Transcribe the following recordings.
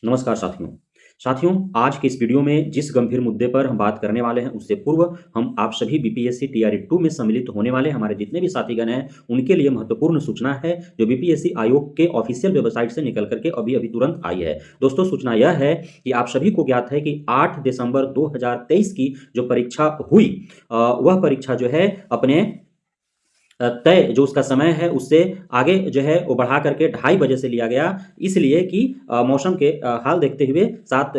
नमस्कार साथियों, आज की इस वीडियो में जिस गंभीर मुद्दे पर हम बात करने वाले हैं उससे पूर्व हम आप सभी बीपीएससी टीआरई 2 में सम्मिलित होने वाले हमारे जितने भी साथीगण हैं उनके लिए महत्वपूर्ण सूचना है जो बीपीएससी आयोग के ऑफिशियल वेबसाइट से निकल करके अभी तुरंत आई है। दोस्तों, सूचना यह है कि आप सभी को ज्ञात है कि 8 दिसंबर 2023 की जो परीक्षा हुई वह परीक्षा जो है अपने तय जो उसका समय है उससे आगे जो है वो बढ़ा करके 2:30 बजे से लिया गया, इसलिए कि मौसम के हाल देखते हुए 7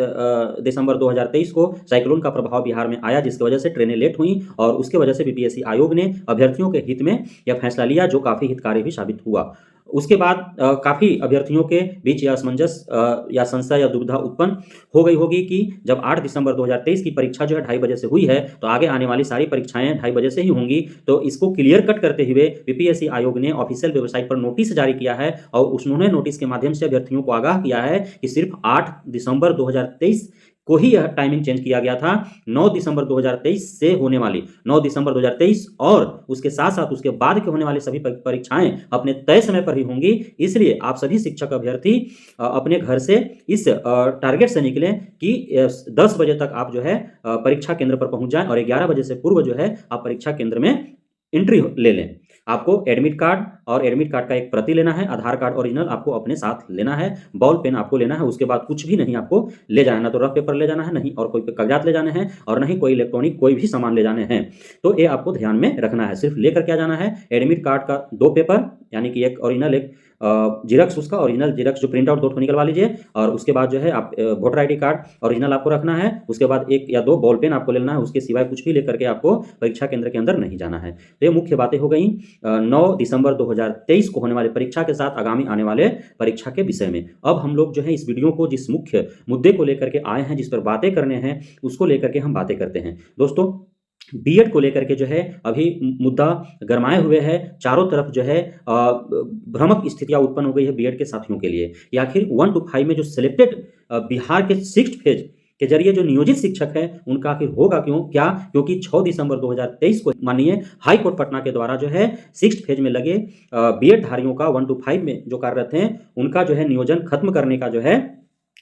दिसंबर 2023 को साइक्लोन का प्रभाव बिहार में आया, जिसकी वजह से ट्रेनें लेट हुई और उसके वजह से बीपीएससी आयोग ने अभ्यर्थियों के हित में यह फैसला लिया जो काफ़ी हितकारी भी साबित हुआ। उसके बाद काफ़ी अभ्यर्थियों के बीच यह असमंजस या संशय या दुविधा उत्पन्न हो गई होगी कि जब 8 दिसंबर 2023 की परीक्षा जो है 2:30 बजे से हुई है तो आगे आने वाली सारी परीक्षाएं 2:30 बजे से ही होंगी। तो इसको क्लियर कट करते हुए बीपीएससी आयोग ने ऑफिशियल वेबसाइट पर नोटिस जारी किया है और उन्होंने नोटिस के माध्यम से अभ्यर्थियों को आगाह किया है कि सिर्फ 8 दिसंबर 2023 को ही यह टाइमिंग चेंज किया गया था। 9 दिसंबर 2023 से होने वाली 9 दिसंबर 2023 और उसके साथ साथ उसके बाद के होने वाली सभी परीक्षाएं अपने तय समय पर ही होंगी। इसलिए आप सभी शिक्षक अभ्यर्थी अपने घर से इस टारगेट से निकलें कि 10 बजे तक आप जो है परीक्षा केंद्र पर पहुंच जाएं और 11 बजे से पूर्व जो है आप परीक्षा केंद्र में एंट्री ले लें। आपको एडमिट कार्ड और एडमिट कार्ड का एक प्रति लेना है, आधार कार्ड ओरिजिनल आपको अपने साथ लेना है, बॉल पेन आपको लेना है, उसके बाद कुछ भी नहीं आपको ले जाना है, ना तो रफ पेपर ले जाना है, नहीं और कोई कागजात ले जाने हैं और नहीं कोई इलेक्ट्रॉनिक कोई भी सामान ले जाने हैं। तो ये आपको ध्यान में रखना है। सिर्फ लेकर क्या जाना है, एडमिट कार्ड का 2 पेपर यानी कि एक ओरिजिनल एक जीरक्स, उसका ओरिजिनल जीरक्स जो प्रिंट आउट 2 निकलवा लीजिए और उसके बाद जो है आप वोटर आईडी कार्ड ओरिजिनल आपको रखना है। उसके बाद 1 या 2 बॉल पेन आपको लेना है, उसके सिवाय कुछ भी लेकर के आपको परीक्षा केंद्र के अंदर नहीं जाना है। तो ये मुख्य बातें हो गई 9 दिसंबर 2023 को होने वाले परीक्षा के साथ आगामी आने वाले परीक्षा के विषय में। अब हम लोग जो है इस वीडियो को जिस मुख्य मुद्दे को लेकर के आए हैं, जिस पर बातें करने हैं, उसको लेकर के हम बातें करते हैं। दोस्तों, बीएड को लेकर के जो है अभी मुद्दा गरमाए हुए है। चारों तरफ जो है भ्रामक स्थितियां उत्पन्न हो गई है बीएड के साथियों के लिए कि आखिर 1 to 5 में जो सिलेक्टेड बिहार के 6th फेज के जरिए जो नियोजित शिक्षक है उनका आखिर होगा क्या? क्योंकि 6 दिसंबर 2023 को माननीय हाई कोर्ट पटना के द्वारा जो है 6th फेज में लगे बीएड धारियों का 1 to 5 में जो कार्यरत हैं उनका जो है नियोजन खत्म करने का जो है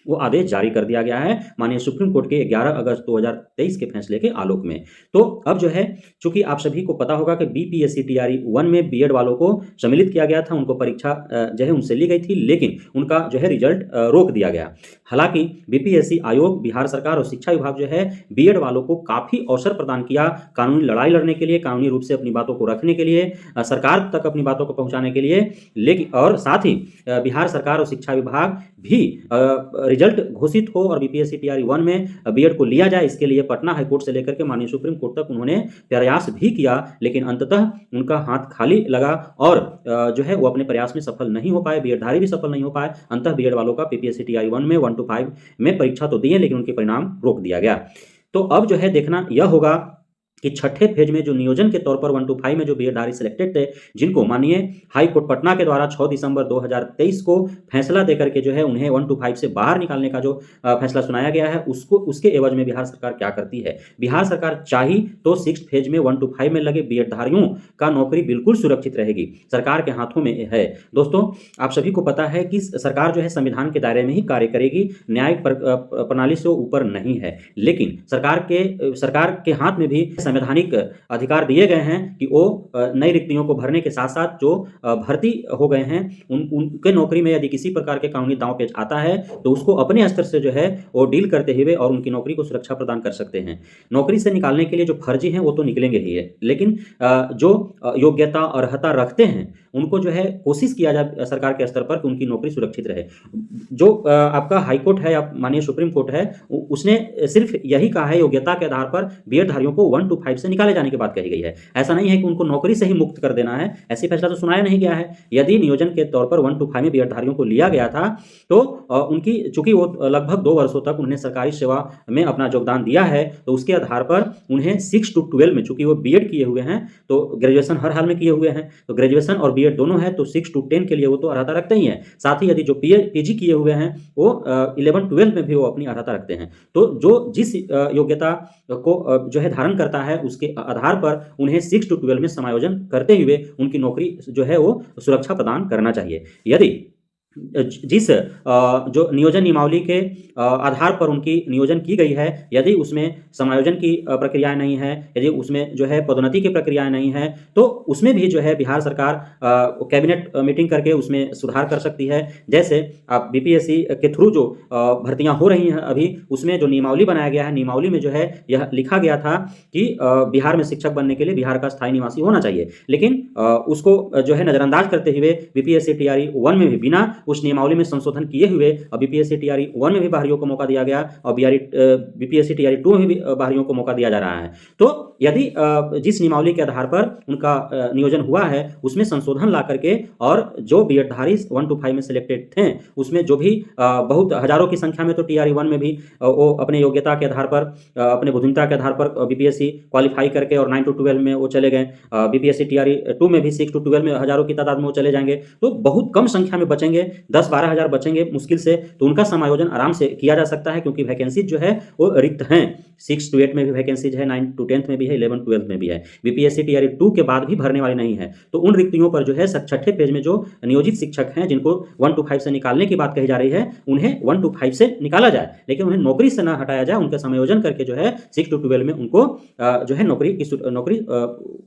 वो आदेश जारी कर दिया गया है माननीय सुप्रीम कोर्ट के 11 अगस्त 2023 के फैसले के आलोक में। तो अब जो है चूंकि आप सभी को पता होगा कि बीपीएससी टीआरई 1 में बीएड वालों को सम्मिलित किया गया था, उनको परीक्षा जो है उनसे ली गई थी, लेकिन उनका जो है रिजल्ट रोक दिया गया। हालांकि बीपीएससी आयोग, बिहार सरकार और शिक्षा विभाग जो है बीएड वालों को काफी अवसर प्रदान किया कानूनी लड़ाई लड़ने के लिए, कानूनी रूप से अपनी बातों को रखने के लिए, सरकार तक अपनी बातों को पहुंचाने के लिए। लेकिन और साथ ही बिहार सरकार और शिक्षा विभाग भी रिजल्ट घोषित हो और बीपीएससी टीआरई 1 में बीएड को लिया जाए, इसके लिए पटना हाईकोर्ट से लेकर के माननीय सुप्रीम कोर्ट तक उन्होंने प्रयास भी किया, लेकिन अंततः उनका हाथ खाली लगा और जो है वो अपने प्रयास में सफल नहीं हो पाए, बीएडधारी भी सफल नहीं हो पाए। अंततः बीएड वालों का बीपीएससी टीआरई 1 में 1 to 5 में परीक्षा तो दी है लेकिन उनके परिणाम रोक दिया गया। तो अब जो है देखना यह होगा कि 6ठे फेज में जो नियोजन के तौर पर 1 to 5 में जो बीएडधारी सिलेक्टेड थे, जिनको माननीय हाई कोर्ट पटना के द्वारा 6 दिसंबर 2023 को फैसला देकर के जो है उन्हें 1 to 5 से बाहर निकालने का जो फैसला सुनाया गया है, उसको उसके एवज में बिहार सरकार क्या करती है। बिहार सरकार चाही तो 6th फेज में 1 to 5 में लगे बीएडधारियों का नौकरी बिल्कुल सुरक्षित रहेगी, सरकार के हाथों में है। दोस्तों, आप सभी को पता है कि सरकार जो है संविधान के दायरे में ही कार्य करेगी, न्यायिक प्रणाली से ऊपर नहीं है, लेकिन सरकार के हाथ में भी संवैधानिक अधिकार दिए गए हैं कि वो नई रिक्तियों को भरने के साथ साथ जो भर्ती हो गए हैं उनके नौकरी में यदि किसी प्रकार के कानूनी दांव पेच आता है तो उसको अपने स्तर से जो है वो डील करते हुए और उनकी नौकरी को सुरक्षा प्रदान कर सकते हैं। नौकरी से निकालने के लिए जो फर्जी हैं वो तो निकलेंगे ही है, लेकिन जो योग्यता और अर्हता रखते हैं उनको जो है कोशिश किया जाए सरकार के स्तर पर कि उनकी नौकरी सुरक्षित रहे। जो आपका हाईकोर्ट है या माननीय सुप्रीम कोर्ट है उसने सिर्फ यही कहा है योग्यता के आधार पर बीएडधारियों को 1 to 5 से निकाले जाने की बात कही गई है। ऐसा नहीं है कि उनको नौकरी से ही मुक्त कर देना है, ऐसी फैसला तो सुनाया नहीं गया है। यदि नियोजन के तौर पर 1 to 5 में बीएडधारियों को लिया गया था तो उनकी चूंकि वो लगभग 2 वर्षों तक उन्हें सरकारी सेवा में अपना योगदान दिया है, तो उसके आधार पर उन्हें 6 to 12 में, चूंकि वो बीएड किए हुए हैं तो ग्रेजुएशन हर हाल में किए हुए हैं, तो ग्रेजुएशन और बीएड दोनों है तो 6 to 10 के लिए वो तो अर्हता रखते ही हैं। साथ ही यदि जो पीजी किए हुए हैं वो 11-12 में भी वो अपनी अर्हता रखते हैं। तो जो जिस योग्यता को जो है धारण करता है उसके आधार पर उन्हें 6 to 12 में समायोजन करते हुए उनकी नौकरी जो है वो सुरक्षा प्रदान करना चाहिए। यदि जिस जो नियोजन नियमावली के आधार पर उनकी नियोजन की गई है, यदि उसमें समायोजन की प्रक्रियाएँ नहीं हैं, यदि उसमें जो है पदोन्नति की प्रक्रियाएँ नहीं हैं, तो उसमें भी जो है बिहार सरकार कैबिनेट मीटिंग करके उसमें सुधार कर सकती है। जैसे आप बीपीएससी के थ्रू जो भर्तियाँ हो रही हैं अभी, उसमें जो नियमावली बनाया गया है, नियमावली में जो है यह लिखा गया था कि बिहार में शिक्षक बनने के लिए बिहार का स्थायी निवासी होना चाहिए। लेकिन उसको जो है नज़रअंदाज करते हुए बीपीएससी टीआरई 1 में भी बिना उस नियमावली में संशोधन किए हुए बीपीएससी टीआरई 1 में भी बाहरियों को मौका दिया गया और बीपीएससी टीआरई 2 में भी बाहरियों को मौका दिया जा रहा है। तो यदि जिस नियमावली के आधार पर उनका नियोजन हुआ है उसमें संशोधन ला करके और जो बीएडधारी 1 to 5 में सिलेक्टेड थे उसमें जो भी बहुत हजारों की संख्या में तो टीआरई 1 में भी वो अपने योग्यता के आधार पर अपने बुद्धिमत्ता के आधार पर बीपीएससी क्वालिफाई करके और 9 to 12 में वो चले गए। बीपीएससी टीआरई 2 में भी 6 to 12 में हजारों की तादाद में वो चले जाएंगे। तो बहुत कम संख्या में बचेंगे, 10-12 हज़ार बचेंगे मुश्किल से, तो उनका समायोजन आराम से किया जा सकता है क्योंकि वैकेंसी जो है वो रिक्त हैं। 6 to 8 में भी वैकेंसीज है, 9 to 10th में भी है, 11 12th में भी है। बीपीएससी टीआरई 2 के बाद भी भरने वाली नहीं है। तो उन रिक्तियों पर जो है छठे पेज में जो नियोजित शिक्षक हैं जिनको 1 to 5 से निकालने की बात कही जा रही है, उन्हें 1 to 5 से निकाला जाए, लेकिन उन्हें नौकरी से ना हटाया जाए। उनका समायोजन करके जो है 6 to 12 में उनको जो है नौकरी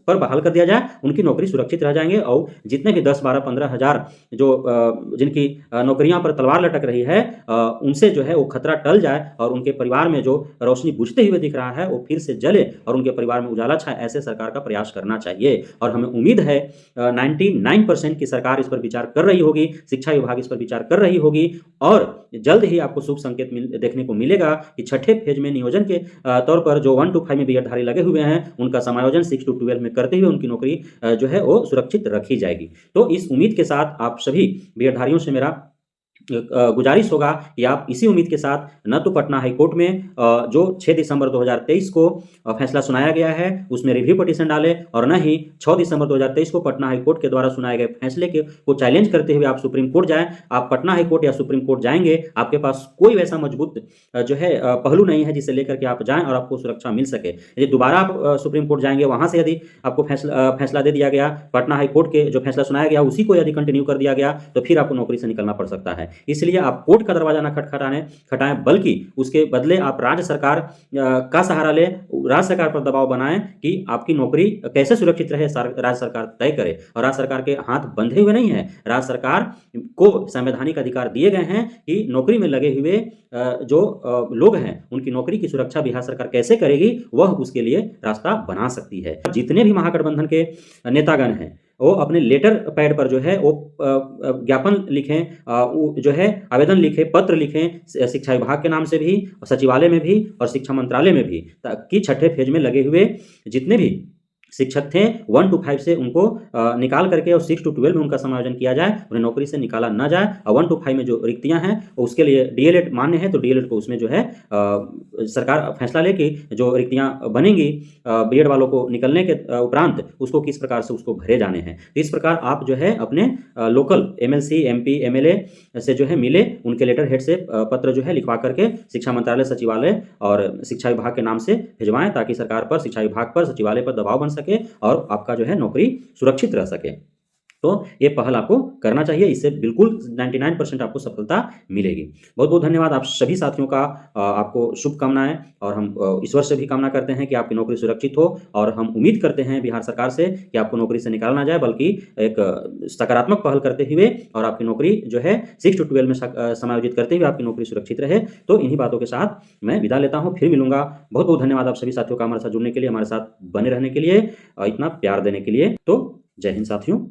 पर बहाल कर दिया जाए, उनकी नौकरी सुरक्षित रह जाएंगे और जितने भी 10 12 15 हज़ार जो जिनकी नौकरियां पर तलवार लटक रही है उनसे जो है वो खतरा टल जाए और उनके परिवार में जो रोशनी बुझते हुए दिख रहा है वो फिर से जले और उनके परिवार में उजाला छाए, ऐसे सरकार का प्रयास करना चाहिए। और हमें उम्मीद है 99% की सरकार इस पर विचार कर रही होगी, शिक्षा विभाग इस पर विचार कर रही होगी और जल्द ही आपको शुभ संकेत देखने को मिलेगा कि छठे फेज में नियोजन के तौर पर जो 1 to 5 में बीएडधारी लगे हुए हैं उनका समायोजन 6 to 12 में करते हुए उनकी नौकरी जो है वो सुरक्षित रखी जाएगी। तो इस उम्मीद के साथ आप सभी बीएडधारियों से मेरा गुजारिश होगा कि आप इसी उम्मीद के साथ न तो पटना हाई कोर्ट में जो 6 दिसंबर 2023 को फैसला सुनाया गया है उसमें रिव्यू पिटीशन डालें और न ही 6 दिसंबर 2023 को पटना हाई कोर्ट के द्वारा सुनाए गए फैसले को चैलेंज करते हुए आप सुप्रीम कोर्ट जाएं। आप पटना हाई कोर्ट या सुप्रीम कोर्ट जाएंगे, आपके पास कोई वैसा मजबूत जो है पहलू नहीं है जिसे लेकर के आप जाएं और आपको सुरक्षा मिल सके। यदि दोबारा आप सुप्रीम कोर्ट जाएंगे, वहां से यदि आपको फैसला दे दिया गया, पटना हाई कोर्ट के जो फैसला सुनाया गया उसी को यदि कंटिन्यू कर दिया गया तो फिर आपको नौकरी से निकलना पड़ सकता है। इसलिए आप कोर्ट का दरवाजा ना खटखटाएं, बल्कि उसके बदले आप राज्य सरकार का सहारा लें, राज्य सरकार पर दबाव बनाएं कि आपकी नौकरी कैसे सुरक्षित रहे, राज्य सरकार तय करे। और राज्य सरकार के हाथ बंधे हुए नहीं है, राज्य सरकार को संवैधानिक अधिकार दिए गए हैं कि नौकरी में लगे हुए जो लोग हैं उनकी नौकरी की सुरक्षा बिहार सरकार कैसे करेगी वह उसके लिए रास्ता बना सकती है। जितने भी महागठबंधन के नेतागण हैं वो अपने लेटर पैड पर जो है वो ज्ञापन लिखें, जो है आवेदन लिखें, पत्र लिखें शिक्षा विभाग के नाम से भी, सचिवालय में भी और शिक्षा मंत्रालय में भी, ताकि छठे फेज में लगे हुए जितने भी शिक्षक थे 1 to 5 से उनको निकाल करके और 6 to 12 में उनका समायोजन किया जाए, उन्हें नौकरी से निकाला ना जाए। और 1 to 5 में जो रिक्तियां हैं उसके लिए डीएलएड मान्य है तो डीएलएड को उसमें जो है सरकार फैसला ले कि जो रिक्तियां बनेंगी बीएड वालों को निकलने के उपरांत उसको किस प्रकार से उसको भरे जाने हैं। तो इस प्रकार आप जो है अपने लोकल एमएलसी एमपी एमएलए से जो है मिले, उनके लेटर हेड से पत्र जो है लिखवा करके शिक्षा मंत्रालय, सचिवालय और शिक्षा विभाग के नाम से भिजवाएं ताकि सरकार पर, शिक्षा विभाग पर, सचिवालय पर दबाव बन सके और आपका जो है नौकरी सुरक्षित रह सके। तो ये पहल आपको करना चाहिए, इससे बिल्कुल 99% आपको सफलता मिलेगी। बहुत बहुत धन्यवाद आप सभी साथियों का, आपको शुभकामनाएं और हम ईश्वर से भी कामना करते हैं कि आपकी नौकरी सुरक्षित हो और हम उम्मीद करते हैं बिहार सरकार से कि आपको नौकरी से निकाला ना जाए बल्कि एक सकारात्मक पहल करते हुए और आपकी नौकरी जो है 6 to 12 में समायोजित करते हुए आपकी नौकरी सुरक्षित रहे। तो इन्हीं बातों के साथ मैं विदा लेता हूँ, फिर मिलूंगा। बहुत बहुत धन्यवाद आप सभी साथियों का हमारे साथ जुड़ने के लिए, हमारे साथ बने रहने के लिए, इतना प्यार देने के लिए। तो जय हिंद साथियों।